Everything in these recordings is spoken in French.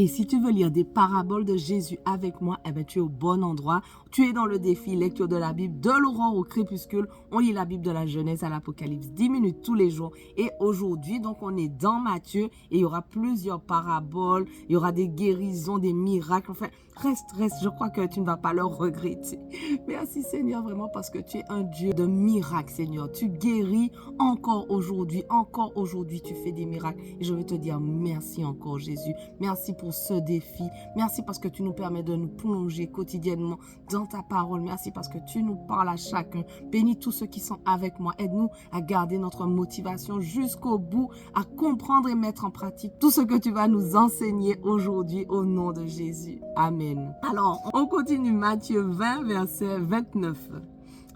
Et si tu veux lire des paraboles de Jésus avec moi, eh bien, tu es au bon endroit. Tu es dans le défi lecture de la Bible de l'aurore au crépuscule. On lit la Bible de la Genèse à l'Apocalypse 10 minutes tous les jours. Et aujourd'hui, donc, on est dans Matthieu et il y aura plusieurs paraboles. Il y aura des guérisons, des miracles. Enfin, reste. Je crois que tu ne vas pas le regretter. Merci Seigneur, vraiment, parce que tu es un Dieu de miracles, Seigneur. Tu guéris encore aujourd'hui. Encore aujourd'hui, tu fais des miracles. Et je veux te dire merci encore, Jésus. Merci pour ce défi. Merci parce que tu nous permets de nous plonger quotidiennement dans ta parole. Merci parce que tu nous parles à chacun. Bénis tous ceux qui sont avec moi. Aide-nous à garder notre motivation jusqu'au bout, à comprendre et mettre en pratique tout ce que tu vas nous enseigner aujourd'hui au nom de Jésus. Amen. Alors, on continue Matthieu 20, verset 29.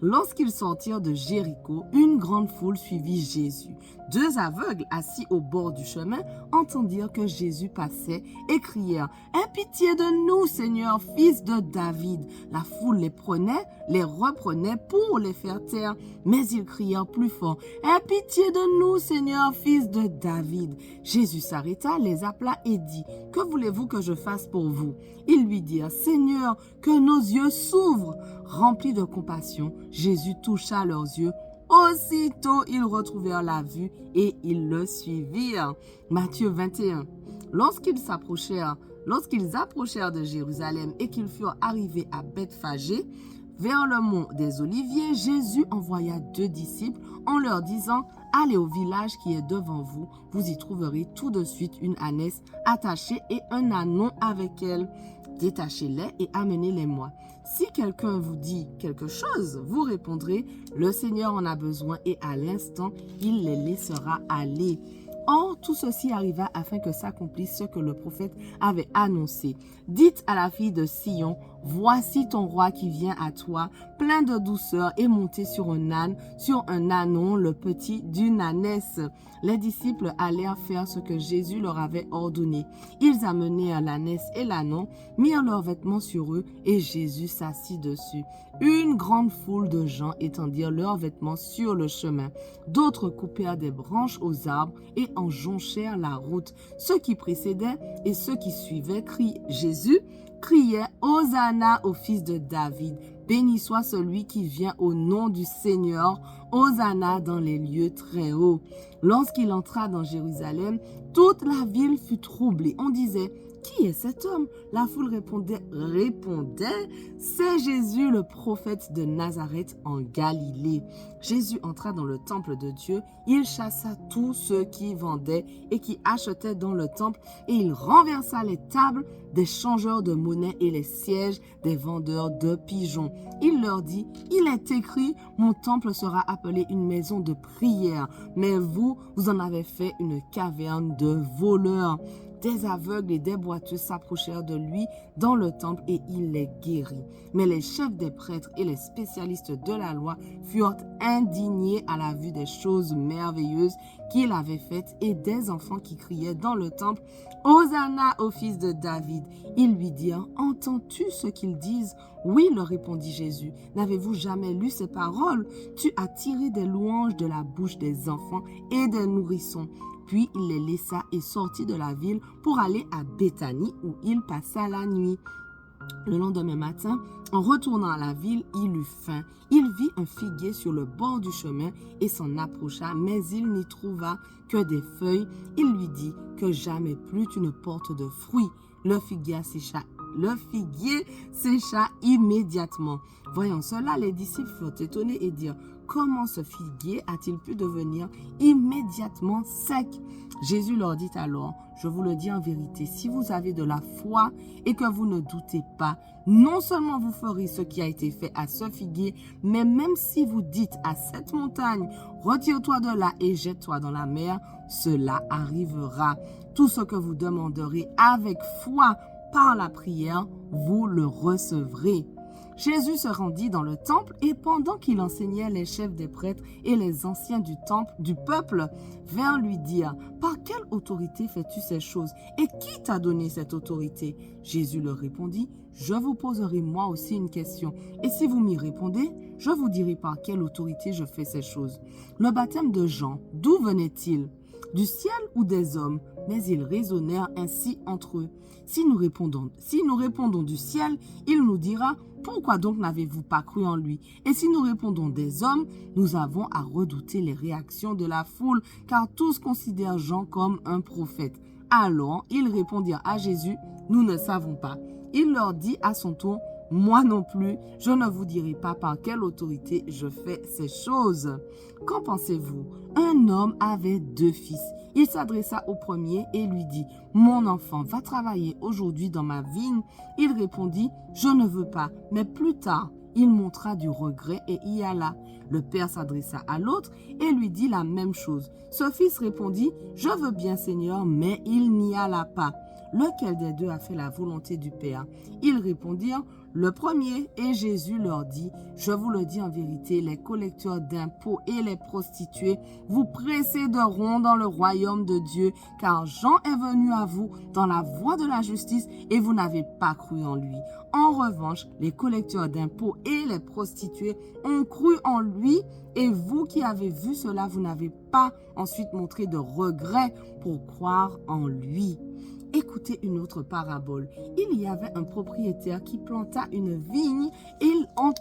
Lorsqu'ils sortirent de Jéricho, une grande foule suivit Jésus. Deux aveugles assis au bord du chemin entendirent que Jésus passait et crièrent « Aie pitié de nous, Seigneur, fils de David !» La foule les reprenait pour les faire taire, mais ils crièrent plus fort « Aie pitié de nous, Seigneur, fils de David !» Jésus s'arrêta, les appela et dit « Que voulez-vous que je fasse pour vous ?» Ils lui dirent « Seigneur, que nos yeux s'ouvrent !» Remplis de compassion, Jésus toucha leurs yeux. Aussitôt, ils retrouvèrent la vue et ils le suivirent. Matthieu 21. Lorsqu'ils approchèrent de Jérusalem et qu'ils furent arrivés à Bethphagée, vers le mont des Oliviers, Jésus envoya 2 disciples en leur disant « Allez au village qui est devant vous, vous y trouverez tout de suite une ânesse attachée et un ânon avec elle. Détachez-les et amenez-les-moi. Si quelqu'un vous dit quelque chose, vous répondrez « Le Seigneur en a besoin » et à l'instant, il les laissera aller. Or, tout ceci arriva afin que s'accomplisse ce que le prophète avait annoncé. Dites à la fille de Sion, voici ton roi qui vient à toi, plein de douceur et monté sur un âne, sur un ânon, le petit d'une ânesse. Les disciples allèrent faire ce que Jésus leur avait ordonné. Ils amenèrent l'ânesse et l'ânon, mirent leurs vêtements sur eux et Jésus s'assit dessus. Une grande foule de gens étendirent leurs vêtements sur le chemin. D'autres coupèrent des branches aux arbres et en jonchèrent la route. Ceux qui précédaient et ceux qui suivaient Jésus criaient « Hosanna au fils de David ! Béni soit celui qui vient au nom du Seigneur, Hosanna dans les lieux très hauts. » Lorsqu'il entra dans Jérusalem, toute la ville fut troublée. On disait « Qui est cet homme ?» La foule répondait « C'est Jésus, le prophète de Nazareth en Galilée. » Jésus entra dans le temple de Dieu. Il chassa tous ceux qui vendaient et qui achetaient dans le temple et il renversa les tables des changeurs de monnaie et les sièges des vendeurs de pigeons. Il leur dit « Il est écrit, mon temple sera appelé une maison de prière, mais vous en avez fait une caverne de voleurs. » Des aveugles et des boiteux s'approchèrent de lui dans le temple et il les guérit. Mais les chefs des prêtres et les spécialistes de la loi furent indignés à la vue des choses merveilleuses qu'il avait faites et des enfants qui criaient dans le temple « Hosanna au fils de David !» Ils lui dirent « Entends-tu ce qu'ils disent ?» « Oui, leur répondit Jésus. « N'avez-vous jamais lu ces paroles ? Tu as tiré des louanges de la bouche des enfants et des nourrissons. » Puis il les laissa et sortit de la ville pour aller à Béthanie où il passa la nuit. Le lendemain matin, en retournant à la ville, il eut faim. Il vit un figuier sur le bord du chemin et s'en approcha, mais il n'y trouva que des feuilles. Il lui dit que jamais plus tu ne portes de fruits. Le figuier sécha immédiatement. Voyant cela, les disciples furent étonnés et dirent « Comment ce figuier a-t-il pu devenir immédiatement sec ?» Jésus leur dit alors « Je vous le dis en vérité, si vous avez de la foi et que vous ne doutez pas, non seulement vous ferez ce qui a été fait à ce figuier, mais même si vous dites à cette montagne « Retire-toi de là et jette-toi dans la mer », cela arrivera. Tout ce que vous demanderez avec foi par la prière, vous le recevrez. » Jésus se rendit dans le temple et pendant qu'il enseignait, les chefs des prêtres et les anciens du peuple vinrent lui dire « Par quelle autorité fais-tu ces choses et qui t'a donné cette autorité ?» Jésus leur répondit « Je vous poserai moi aussi une question et si vous m'y répondez, je vous dirai par quelle autorité je fais ces choses. Le baptême de Jean, d'où venait-il ? du ciel ou des hommes? Mais ils raisonnèrent ainsi entre eux. Si nous répondons du ciel, il nous dira, pourquoi donc n'avez-vous pas cru en lui? Et si nous répondons des hommes, nous avons à redouter les réactions de la foule, car tous considèrent Jean comme un prophète. Alors, ils répondirent à Jésus, nous ne savons pas. Il leur dit à son tour, moi non plus, je ne vous dirai pas par quelle autorité je fais ces choses. Qu'en pensez-vous? Un homme avait 2 fils. Il s'adressa au premier et lui dit, mon enfant, va travailler aujourd'hui dans ma vigne. Il répondit, je ne veux pas, mais plus tard. Il montra du regret et y alla. Le père s'adressa à l'autre et lui dit la même chose. Ce fils répondit, je veux bien, Seigneur, mais il n'y alla pas. Lequel des deux a fait la volonté du Père? Ils répondirent, le premier. Et Jésus leur dit, je vous le dis en vérité, les collecteurs d'impôts et les prostituées vous précéderont dans le royaume de Dieu, car Jean est venu à vous dans la voie de la justice et vous n'avez pas cru en lui. En revanche, les collecteurs d'impôts et les prostituées ont cru en lui, et vous qui avez vu cela, vous n'avez pas ensuite montré de regret pour croire en lui. Écoutez une autre parabole. Il y avait un propriétaire qui planta une vigne et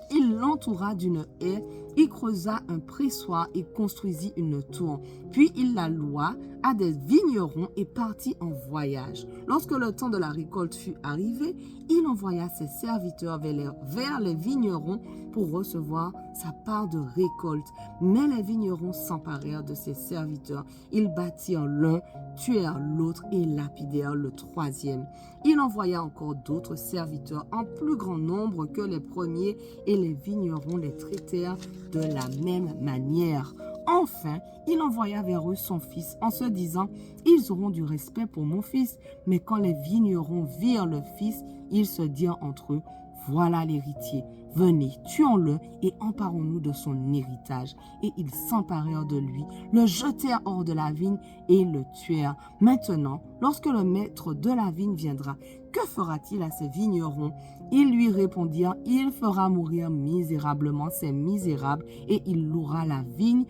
il l'entoura d'une haie. Il creusa un pressoir et construisit une tour. Puis il la loua à des vignerons et partit en voyage. Lorsque le temps de la récolte fut arrivé, il envoya ses serviteurs vers les vignerons pour recevoir sa part de récolte. Mais les vignerons s'emparèrent de ses serviteurs. Ils battirent l'un, tuèrent l'autre et lapidèrent le troisième. Il envoya encore d'autres serviteurs en plus grand nombre que les premiers et les vignerons les traitèrent de la même manière. Enfin, il envoya vers eux son fils en se disant, ils auront du respect pour mon fils. Mais quand les vignerons virent le fils, ils se dirent entre eux, voilà l'héritier, venez, tuons-le et emparons-nous de son héritage. Et ils s'emparèrent de lui, le jetèrent hors de la vigne et le tuèrent. Maintenant, lorsque le maître de la vigne viendra, que fera-t-il à ces vignerons? Ils lui répondirent, il fera mourir misérablement ces misérables et il louera la vigne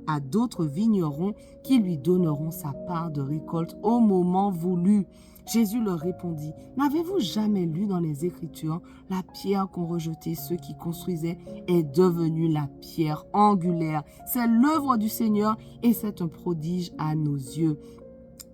à d'autres vignerons qui lui donneront sa part de récolte au moment voulu. Jésus leur répondit, n'avez-vous jamais lu dans les Écritures, la pierre qu'ont rejetée ceux qui construisaient est devenue la pierre angulaire. C'est l'œuvre du Seigneur et c'est un prodige à nos yeux.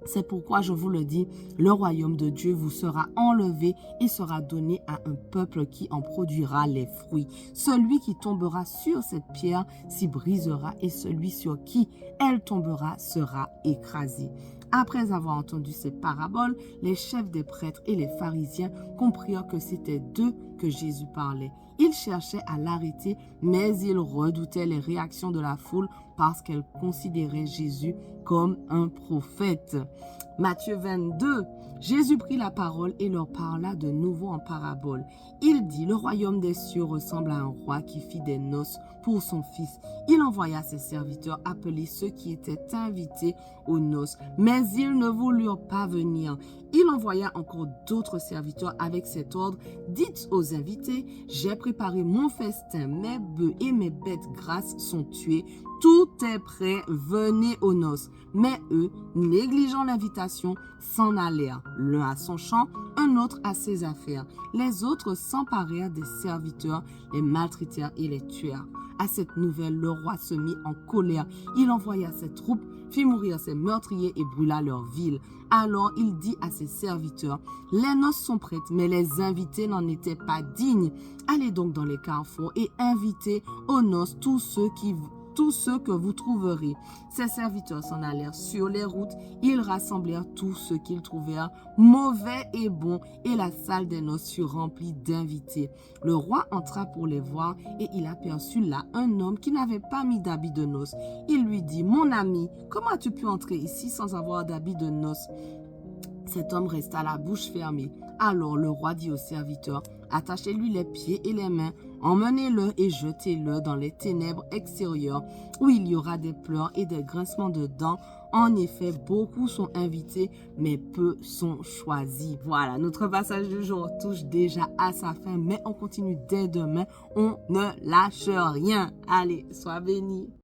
C'est pourquoi je vous le dis, le royaume de Dieu vous sera enlevé et sera donné à un peuple qui en produira les fruits. Celui qui tombera sur cette pierre s'y brisera et celui sur qui elle tombera sera écrasé. Après avoir entendu ces paraboles, les chefs des prêtres et les pharisiens comprirent que c'était d'eux que Jésus parlait. Ils cherchaient à l'arrêter, mais ils redoutaient les réactions de la foule parce qu'elle considérait Jésus comme un prophète. Matthieu 22, Jésus prit la parole et leur parla de nouveau en parabole. Il dit, le royaume des cieux ressemble à un roi qui fit des noces pour son fils. Il envoya ses serviteurs appeler ceux qui étaient invités aux noces, mais ils ne voulurent pas venir. Il envoya encore d'autres serviteurs avec cet ordre, dites aux invités, j'ai préparé mon festin, mes bœufs et mes bêtes grasses sont tués, tout est prêt, venez aux noces. Mais eux, négligeant l'invitation, s'en allèrent, l'un à son champ, un autre à ses affaires. Les autres s'emparèrent des serviteurs, les maltraitèrent et les tuèrent. À cette nouvelle, le roi se mit en colère. Il envoya ses troupes, fit mourir ses meurtriers et brûla leur ville. Alors il dit à ses serviteurs, les noces sont prêtes, mais les invités n'en étaient pas dignes. Allez donc dans les carrefours et invitez aux noces tous ceux que vous trouverez. Ses serviteurs s'en allèrent sur les routes. Ils rassemblèrent tous ceux qu'ils trouvèrent, mauvais et bons, et la salle des noces fut remplie d'invités. Le roi entra pour les voir et il aperçut là un homme qui n'avait pas mis d'habit de noces. Il lui dit, mon ami, comment as-tu pu entrer ici sans avoir d'habit de noces? Cet homme resta la bouche fermée. Alors le roi dit aux serviteurs, attachez-lui les pieds et les mains, emmenez-le et jetez-le dans les ténèbres extérieures, où il y aura des pleurs et des grincements de dents. En effet, beaucoup sont invités, mais peu sont choisis. Voilà, notre passage du jour touche déjà à sa fin, mais on continue dès demain. On ne lâche rien. Allez, sois bénis.